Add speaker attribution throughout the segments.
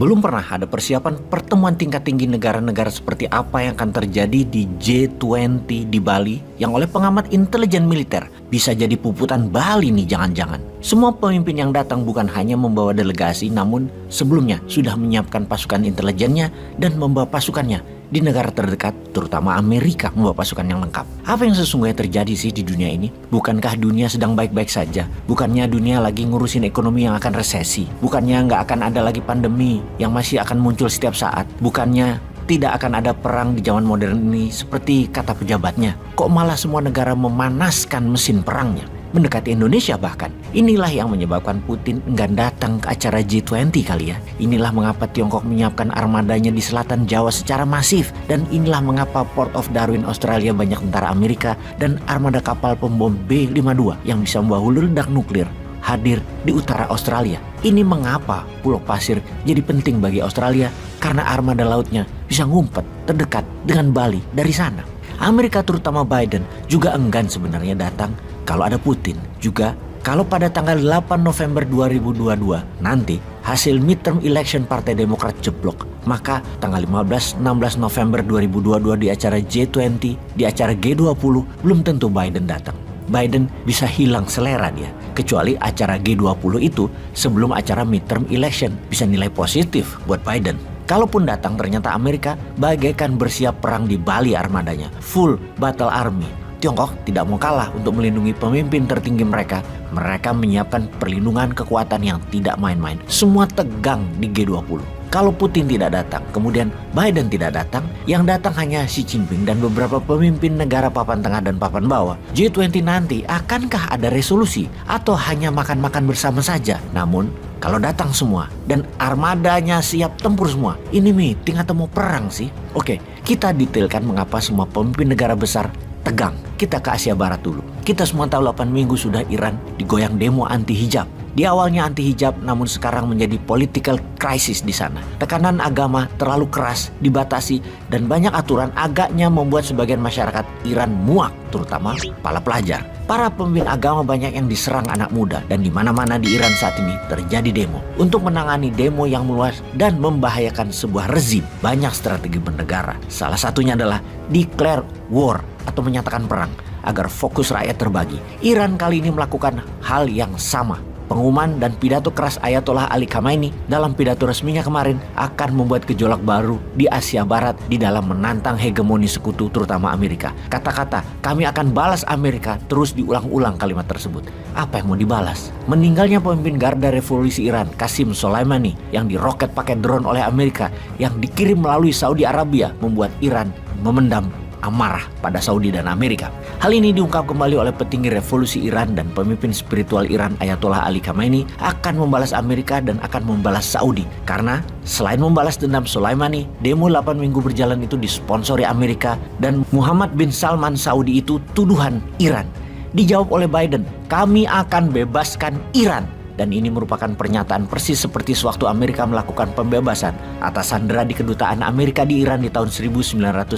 Speaker 1: Belum pernah ada persiapan pertemuan tingkat tinggi negara-negara seperti apa yang akan terjadi di G20 di Bali yang oleh pengamat intelijen militer bisa jadi puputan Bali nih jangan-jangan. Semua pemimpin yang datang bukan hanya membawa delegasi namun sebelumnya sudah menyiapkan pasukan intelijennya dan membawa pasukannya di negara terdekat, terutama Amerika membawa pasukan yang lengkap. Apa yang sesungguhnya terjadi sih di dunia ini? Bukankah dunia sedang baik-baik saja? Bukannya dunia lagi ngurusin ekonomi yang akan resesi? Bukannya nggak akan ada lagi pandemi yang masih akan muncul setiap saat? Bukannya tidak akan ada perang di zaman modern ini seperti kata pejabatnya? Kok malah semua negara memanaskan mesin perangnya? Mendekati Indonesia bahkan. Inilah yang menyebabkan Putin enggan datang ke acara G20 kali ya. Inilah mengapa Tiongkok menyiapkan armadanya di selatan Jawa secara masif. Dan inilah mengapa Port of Darwin, Australia banyak tentara Amerika dan armada kapal pembom B-52 yang bisa membawa hulu ledak nuklir hadir di utara Australia. Ini mengapa Pulau Pasir jadi penting bagi Australia karena armada lautnya bisa ngumpet terdekat dengan Bali dari sana. Amerika terutama Biden juga enggan sebenarnya datang kalau ada Putin. Juga kalau pada tanggal 8 November 2022 nanti hasil midterm election Partai Demokrat jeblok, maka tanggal 15-16 November 2022 di acara G20, di acara G20 belum tentu Biden datang. Biden bisa hilang selera dia. Kecuali acara G20 itu sebelum acara midterm election bisa nilai positif buat Biden. Kalaupun datang ternyata Amerika bagaikan bersiap perang di Bali armadanya. Full battle army. Tiongkok tidak mau kalah untuk melindungi pemimpin tertinggi mereka. Mereka menyiapkan perlindungan kekuatan yang tidak main-main. Semua tegang di G20. Kalau Putin tidak datang, kemudian Biden tidak datang, yang datang hanya Xi Jinping dan beberapa pemimpin negara papan tengah dan papan bawah. G20 nanti akankah ada resolusi atau hanya makan-makan bersama saja? Namun, kalau datang semua dan armadanya siap tempur semua, ini meeting atau mau perang sih? Oke, kita detailkan mengapa semua pemimpin negara besar tegang. Kita ke Asia Barat dulu. Kita semua tahu 8 minggu sudah Iran digoyang demo anti-hijab. Di awalnya anti-hijab namun sekarang menjadi political crisis di sana. Tekanan agama terlalu keras, dibatasi, dan banyak aturan agaknya membuat sebagian masyarakat Iran muak, terutama para pelajar. Para pemimpin agama banyak yang diserang anak muda dan di mana-mana di Iran saat ini terjadi demo. Untuk menangani demo yang meluas dan membahayakan sebuah rezim, banyak strategi bernegara. Salah satunya adalah declare war atau menyatakan perang agar fokus rakyat terbagi. Iran kali ini melakukan hal yang sama. Pengumuman dan pidato keras Ayatollah Ali Khamenei dalam pidato resminya kemarin akan membuat gejolak baru di Asia Barat di dalam menantang hegemoni sekutu terutama Amerika. Kata-kata kami akan balas Amerika terus diulang-ulang kalimat tersebut. Apa yang mau dibalas? Meninggalnya pemimpin Garda Revolusi Iran Qasem Soleimani yang diroket pakai drone oleh Amerika yang dikirim melalui Saudi Arabia membuat Iran memendam amarah pada Saudi dan Amerika. Hal ini diungkap kembali oleh petinggi revolusi Iran dan pemimpin spiritual Iran Ayatollah Ali Khamenei akan membalas Amerika dan akan membalas Saudi. Karena selain membalas dendam Soleimani, demo 8 minggu berjalan itu disponsori Amerika dan Muhammad bin Salman Saudi itu tuduhan Iran. Dijawab oleh Biden, kami akan bebaskan Iran. Dan ini merupakan pernyataan persis seperti sewaktu Amerika melakukan pembebasan atas sandera di kedutaan Amerika di Iran di tahun 1981.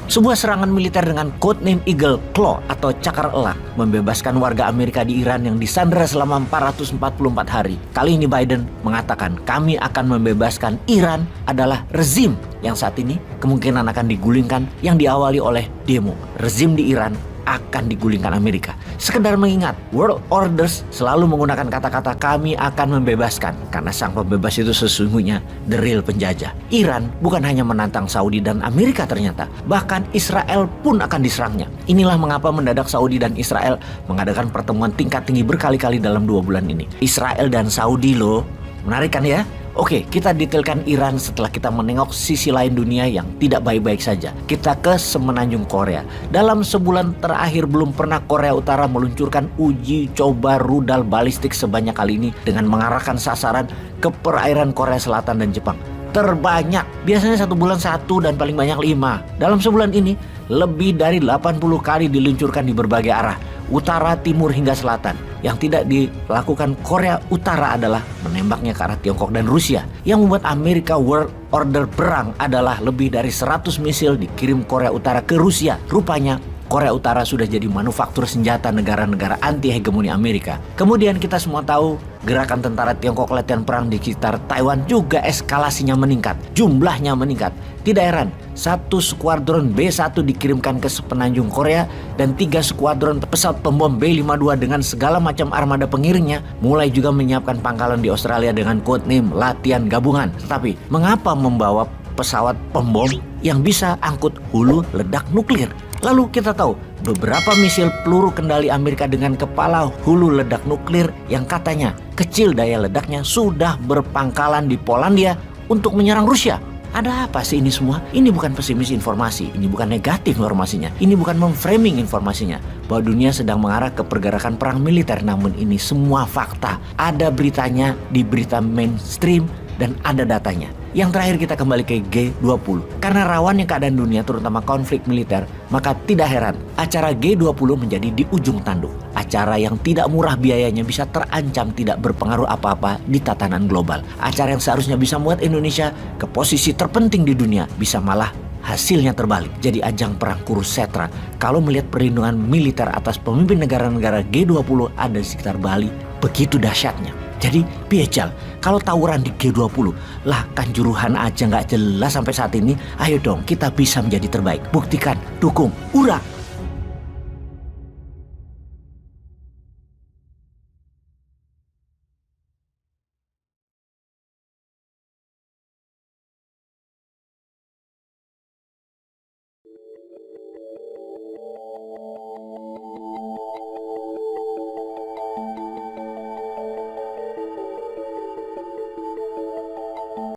Speaker 1: Sebuah serangan militer dengan codename Eagle Claw atau cakar elang membebaskan warga Amerika di Iran yang disandera selama 444 hari. Kali ini Biden mengatakan kami akan membebaskan Iran adalah rezim yang saat ini kemungkinan akan digulingkan yang diawali oleh demo. Rezim di Iran akan digulingkan Amerika. Sekedar mengingat, world orders selalu menggunakan kata-kata kami akan membebaskan karena sang pembebas itu sesungguhnya the real penjajah. Iran bukan hanya menantang Saudi dan Amerika ternyata, bahkan Israel pun akan diserangnya. Inilah mengapa mendadak Saudi dan Israel mengadakan pertemuan tingkat tinggi berkali-kali dalam 2 bulan ini. Israel dan Saudi loh, menarik kan ya? Oke, kita detailkan Iran setelah kita menengok sisi lain dunia yang tidak baik-baik saja. Kita ke semenanjung Korea. Dalam sebulan terakhir belum pernah Korea Utara meluncurkan uji coba rudal balistik sebanyak kali ini dengan mengarahkan sasaran ke perairan Korea Selatan dan Jepang. Terbanyak, biasanya 1 bulan 1 dan paling banyak 5. Dalam sebulan ini, lebih dari 80 kali diluncurkan di berbagai arah. Utara, timur hingga selatan. Yang tidak dilakukan Korea Utara adalah menembaknya ke arah Tiongkok dan Rusia. Yang membuat Amerika World Order perang adalah lebih dari 100 misil dikirim Korea Utara ke Rusia. Rupanya Korea Utara sudah jadi manufaktur senjata negara-negara anti hegemoni Amerika. Kemudian kita semua tahu Gerakan tentara Tiongkok latihan perang di sekitar Taiwan juga eskalasinya meningkat, jumlahnya meningkat. Tidak heran, satu skuadron B-1 dikirimkan ke sepenanjung Korea dan 3 skuadron pesawat pembom B-52 dengan segala macam armada pengiringnya mulai juga menyiapkan pangkalan di Australia dengan code name latihan gabungan. Tetapi, mengapa membawa pesawat pembom yang bisa angkut hulu ledak nuklir? Lalu kita tahu beberapa misil peluru kendali Amerika dengan kepala hulu ledak nuklir yang katanya kecil daya ledaknya sudah berpangkalan di Polandia untuk menyerang Rusia. Ada apa sih ini semua? Ini bukan pesimis informasi, ini bukan negatif informasinya, ini bukan memframing informasinya bahwa dunia sedang mengarah ke pergerakan perang militer, namun ini semua fakta. Ada beritanya di berita mainstream dan ada datanya. Yang terakhir kita kembali ke G20. Karena rawannya keadaan dunia terutama konflik militer, maka tidak heran acara G20 menjadi di ujung tanduk. Acara yang tidak murah biayanya bisa terancam tidak berpengaruh apa-apa di tatanan global. Acara yang seharusnya bisa membuat Indonesia ke posisi terpenting di dunia bisa malah hasilnya terbalik, jadi ajang perang kurus setra. Kalau melihat perlindungan militer atas pemimpin negara-negara G20 ada di sekitar Bali, begitu dahsyatnya. Jadi piejal, kalau tawuran di G20 lah Kanjuruhan aja nggak jelas sampai saat ini. Ayo dong kita bisa menjadi terbaik. Buktikan, dukung, hurra!